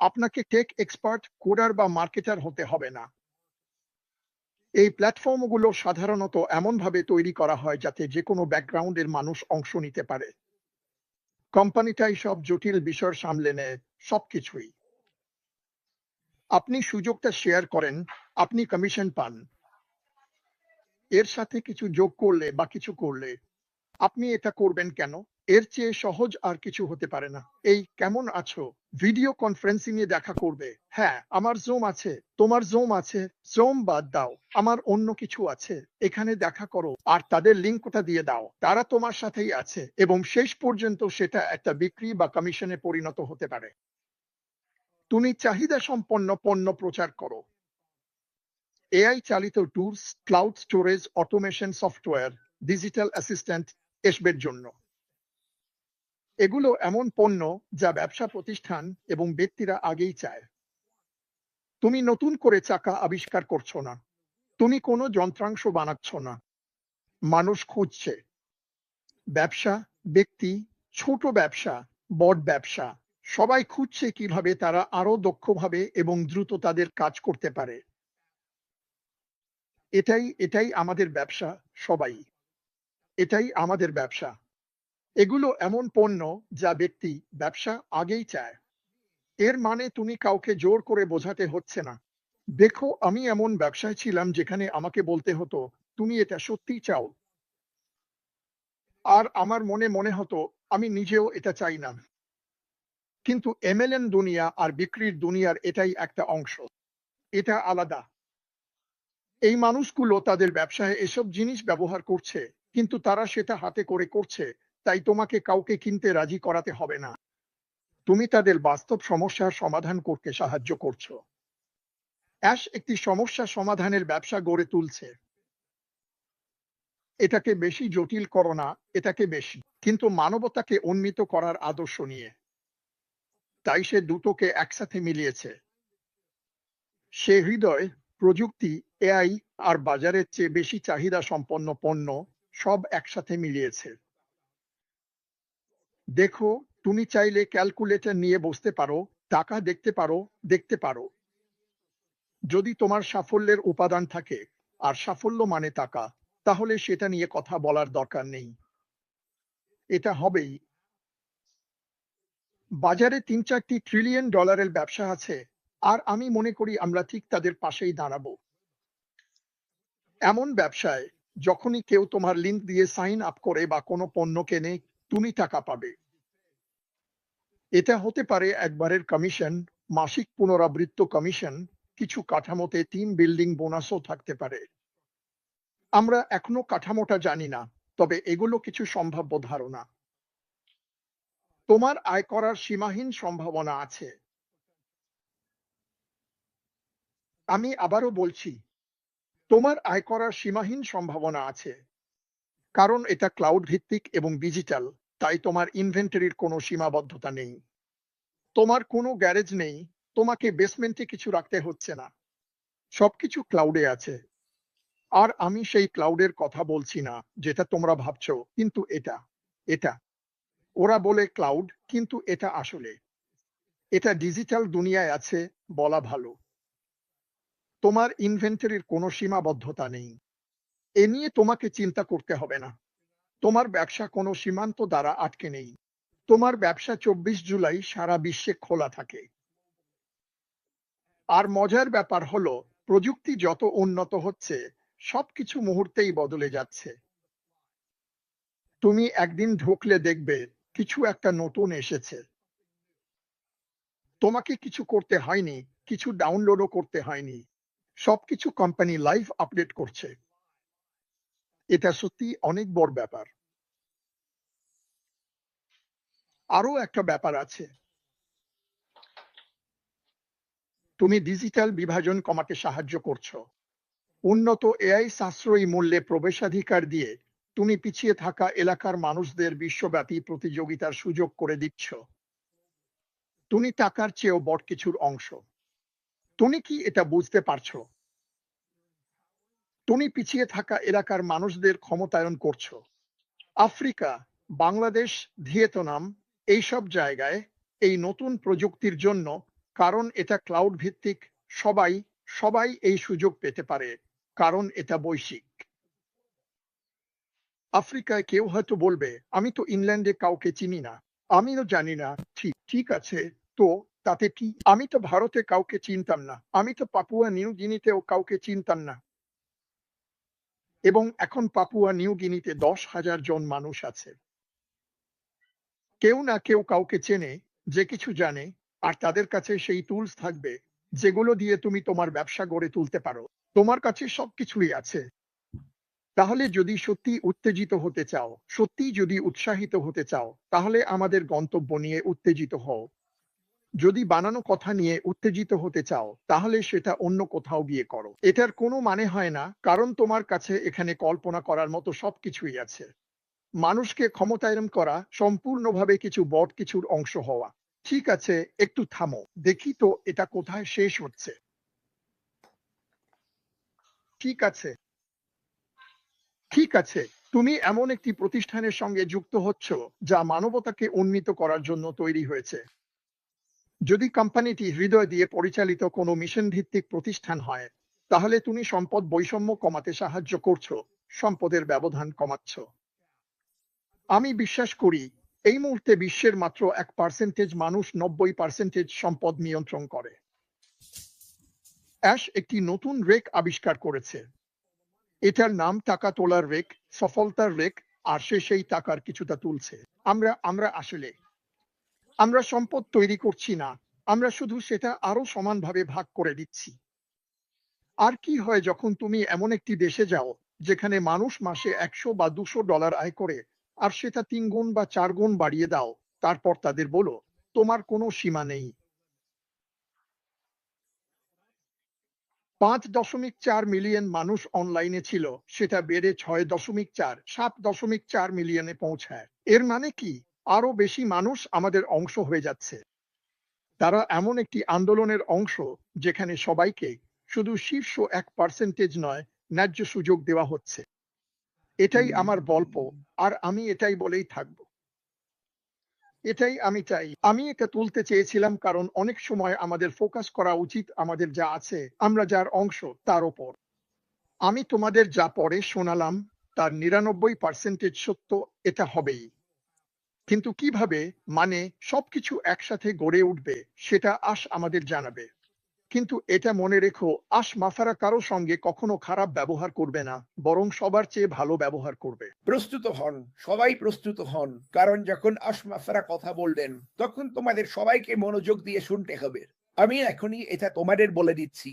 আপনাকে take expert, coder বা marketer হতে হবে না। এই প্ল্যাটফর্মগুলো সাধারণত এমনভাবে তৈরি করা হয় যাতে যেকোনো ব্যাকগ্রাউন্ডের মানুষ অংশ নিতে পারে। কোম্পানিটাই সব জটিল বিষয় সামলে নেয়, সবকিছুই। আপনি সুযোগটা শেয়ার করেন, আপনি কমিশন পান। এর সাথে কিছু যোগ করলে বা কিছু করলে আপনি এটা করবেন কেন? এর চেয়ে সহজ আর কিছু হতে পারে না। এই কেমন আছো ভিডিও কনফারেন্সিং এ দেখা করবে। হ্যাঁ, আমার জুম আছে। তোমার জুম আছে। জুম বাদ দাও, আমার অন্য কিছু আছে। এখানে দেখা করো আর তাদের লিঙ্কটা দিয়ে দাও। তারা তোমার সাথেই আছে এবং শেষ পর্যন্ত সেটা একটা বিক্রি বা কমিশনে পরিণত হতে পারে। তুমি চাহিদা সম্পন্ন পণ্য প্রচার করো। এআই চালিত tools, cloud storage, automation software, digital assistant এসবের জন্য। এগুলো এমন পণ্য যা ব্যবসা প্রতিষ্ঠান এবং ব্যক্তিরা আগেই চায়। তুমি নতুন করে চাকা আবিষ্কার করছো না। তুমি কোনো যন্ত্রাংশ বানাচ্ছ না। মানুষ খুঁজছে। ব্যবসা, ব্যক্তি, ছোট ব্যবসা, বড় ব্যবসা, সবাই খুঁজছে কিভাবে তারা আরো দক্ষভাবে এবং দ্রুত তাদের কাজ করতে পারে। এটাই আমাদের ব্যবসা, সবাই। এটাই আমাদের ব্যবসা। এগুলো এমন পণ্য যা ব্যক্তি, ব্যবসা আগেই চায়। এর মানে তুমি কাউকে জোর করে বোঝাতে হচ্ছে না। দেখো, আমি এমন ব্যবসায় ছিলাম যেখানে আমাকে বলতে হতো, তুমি এটা সত্যিই চাও? আর আমার মনে হতো, আমি নিজেও এটা চাই না। কিন্তু এমএলএম দুনিয়া আর বিক্রির দুনিয়ার এটাই একটা অংশ। এটা আলাদা। এই মানুষগুলো তাদের ব্যবসায় এসব জিনিস ব্যবহার করছে, কিন্তু তারা সেটা হাতে করে করছে, তাই তোমাকে কাউকে কিনতে রাজি করাতে হবে না। তুমি তাদের বাস্তব সমস্যার সমাধান করতে সাহায্য করছো। অ্যাশ একটি সমস্যা সমাধানের ব্যবসা গড়ে তুলছে। এটাকে বেশি জটিল করো না, এটাকে বেশি, কিন্তু মানবতাকে উন্নীত করার আদর্শ নিয়ে। তাই সে দুটোকে একসাথে মিলিয়েছে। সে হৃদয়, প্রযুক্তি, এআই আর বাজারের চেয়ে বেশি চাহিদা সম্পন্ন পণ্য সব একসাথে মিলিয়েছে। দেখো, তুমি চাইলে ক্যালকুলেটর নিয়ে বসতে পারো, টাকা দেখতে পারো। যদি তোমার সাফল্যের উপাদান থাকে, আর সাফল্য মানে টাকা, তাহলে সেটা নিয়ে কথা বলার দরকার নেই। এটা হবেই। বাজারে ৩-৪টি ট্রিলিয়ন ডলারের ব্যবসা আছে, আর আমি মনে করি আমরা ঠিক তাদের পাশেই দাঁড়াবো। এমন ব্যবসায় যখনই কেউ তোমার লিঙ্ক দিয়ে সাইন আপ করে বা কোনো পণ্য কেনে, তুমি টাকা পাবে। এটা হতে পারে একবারের কমিশন, মাসিক পুনরাবৃত্ত কমিশন, কিছু কাঠামোতে টিম বিল্ডিং বোনাসও থাকতে পারে। আমরা এখনো কাঠামোটা জানি না, তবে এগুলো কিছু সম্ভাব্য ধারণা। তোমার আয় করার সীমাহীন সম্ভাবনা আছে। আমি আবারও বলছি, তোমার আয় করার সীমাহীন সম্ভাবনা আছে। কারণ এটা ক্লাউড ভিত্তিক এবং ডিজিটাল, তাই তোমার ইনভেন্টরির কোনো সীমাবদ্ধতা নেই। তোমার কোনো গ্যারেজ নেই, তোমাকে বেসমেন্টে কিছু রাখতে হচ্ছে না। সবকিছু ক্লাউডে আছে। আর আমি সেই ক্লাউডের কথা বলছি না যেটা তোমরা ভাবছো, কিন্তু এটা ওরা বলে ক্লাউড, কিন্তু এটা আসলে এটা ডিজিটাল দুনিয়ায় আছে বলা ভালো। তোমার ইনভেন্টরির কোনো সীমাবদ্ধতা নেই। এ নিয়ে তোমাকে চিন্তা করতে হবে না। তোমার ব্যবসা কোনো সীমান্ত দ্বারা আটকে নেই। তোমার ব্যবসা ২৪ জুলাই সারা বিশ্বে খোলা থাকে। আর মজার ব্যাপার হলো, প্রযুক্তি যত উন্নত হচ্ছে, সবকিছু মুহূর্তেই বদলে যাচ্ছে। তুমি একদিন ঢুকলে দেখবে কিছু একটা নতুন এসেছে। তোমাকে কিছু করতে হয়নি, কিছু ডাউনলোডও করতে হয়নি। সবকিছু কোম্পানি লাইভ আপডেট করছে। এটা সত্যি অনেক বড় ব্যাপার। আরো একটা ব্যাপার আছে। তুমি ডিজিটাল বিভাজন কমাতে সাহায্য করছো। উন্নত এআই সাশ্রয়ী মূল্যে প্রবেশাধিকার দিয়ে তুমি পিছিয়ে থাকা এলাকার মানুষদের বিশ্বব্যাপী প্রতিযোগিতার সুযোগ করে দিচ্ছ। তুমি টাকার চেয়েও বড় কিছুর অংশ। তুমি কি এটা বুঝতে পারছো? তুমি পিছিয়ে থাকা এলাকার মানুষদের ক্ষমতায়ন করছো। আফ্রিকা, বাংলাদেশ, ভিয়েতনাম, এইসব জায়গায় এই নতুন প্রযুক্তির জন্য কারণ এটা ক্লাউড ভিত্তিক। সবাই সবাই এই সুযোগ পেতে পারে, কারণ এটা বৈশ্বিক। আফ্রিকায় কেউ হয়তো বলবে, আমি তো ইংল্যান্ডে কাউকে চিনি না, আমিও জানি না। ঠিক ঠিক আছে, তো তাতে কি? আমি তো ভারতে কাউকে চিনতাম না, আমি তো পাপুয়া নিউ গিনিতেও কাউকে চিনতাম না, এবং এখন পাপুয়া নিউ গিনিতে 10,000 জন মানুষ আছে। কেউ না কেউ কাউকে চেনে, যে কিছু জানে, আর তাদের কাছে সেই টুলস থাকবে যেগুলো দিয়ে তুমি তোমার ব্যবসা গড়ে তুলতে পারো। তোমার কাছে সবকিছুই আছে। তাহলে যদি সত্যি উত্তেজিত হতে চাও, সত্যি যদি উৎসাহিত হতে চাও, তাহলে আমাদের গন্তব্য নিয়ে উত্তেজিত হও। যদি বানানো কথা নিয়ে উত্তেজিত হতে চাও, তাহলে সেটা অন্য কোথাও গিয়ে করো। এটার কোনো মানে হয় না, কারণ তোমার কাছে এখানে কল্পনা করার মতো সবকিছুই আছে। মানুষকে ক্ষমতায়ন করা, সম্পূর্ণভাবে কিছু বট কিছুর অংশ হওয়া। ঠিক আছে, একটু থামো, দেখি তো এটা কোথায় শেষ হচ্ছে। ঠিক আছে, ঠিক আছে, তুমি এমন একটি প্রতিষ্ঠানের সঙ্গে যুক্ত হচ্ছ যা মানবতাকে উন্নীত করার জন্য তৈরি হয়েছে। যদি কোম্পানিটি হৃদয় দিয়ে পরিচালিত কোনো মিশন ভিত্তিক প্রতিষ্ঠান হয়, তাহলে তুমি সম্পদ বৈষম্য কমাতে সাহায্য করছো, সম্পদের ব্যবধান কমাচ্ছ। আমি বিশ্বাস করি, এই মুহূর্তে বিশ্বের মাত্র 1% মানুষ 90% সম্পদ নিয়ন্ত্রণ করে। অ্যাশ একটি নতুন রেক আবিষ্কার করেছে। এটার নাম টাকা তোলার রেক, সফলতার রেক, আর সে সেই টাকার কিছুটা তুলছে। আমরা আমরা আসলে আমরা সম্পদ তৈরি করছি না, আমরা শুধু সেটা আরো সমানভাবে ভাগ করে দিচ্ছি। আর কি হয় যখন তুমি এমন একটি দেশে যাও যেখানে মানুষ মাসে 100 বা $200 আয় করে, আর সেটা 3 গুণ বা 4 গুণ বাড়িয়ে দাও, তারপর তাদের বলো, তোমার কোনো সীমা নেই। 5.4 মিলিয়ন মানুষ অনলাইনে ছিল, সেটা বেড়ে 7.4 মিলিয়নে পৌঁছায়। এর মানে কি? আরো বেশি মানুষ আমাদের অংশ হয়ে যাচ্ছে। তারা এমন একটি আন্দোলনের অংশ যেখানে সবাইকে, শুধু শীর্ষ 1% নয়, ন্যায্য সুযোগ দেওয়া হচ্ছে। এটাই আমার গল্প, আর আমি এটাই বলেই থাকবো। এটাই আমি চাই। আমি এটা তুলতে চেয়েছিলাম কারণ অনেক সময় আমাদের ফোকাস করা উচিত আমাদের যা আছে, আমরা যার অংশ, তার ওপর। আমি তোমাদের যা পরে শোনালাম তার 99% সত্য। এটা হবেই। কিন্তু কিভাবে, মানে সবকিছু একসাথে গড়ে উঠবে, সেটা আশ আমাদের জানাবে। কিন্তু এটা মনে রেখো, আশ মাফারা কারো সঙ্গে কখনো খারাপ ব্যবহার করবে না, বরং সবার চেয়ে ভালো ব্যবহার করবে। প্রস্তুত হন, সবাই প্রস্তুত হন, কারণ যখন আসমাফারা কথা বলবেন তখন তোমাদের সবাইকে মনোযোগ দিয়ে শুনতে হবে। আমি এখনই এটা তোমাদের বলে দিচ্ছি।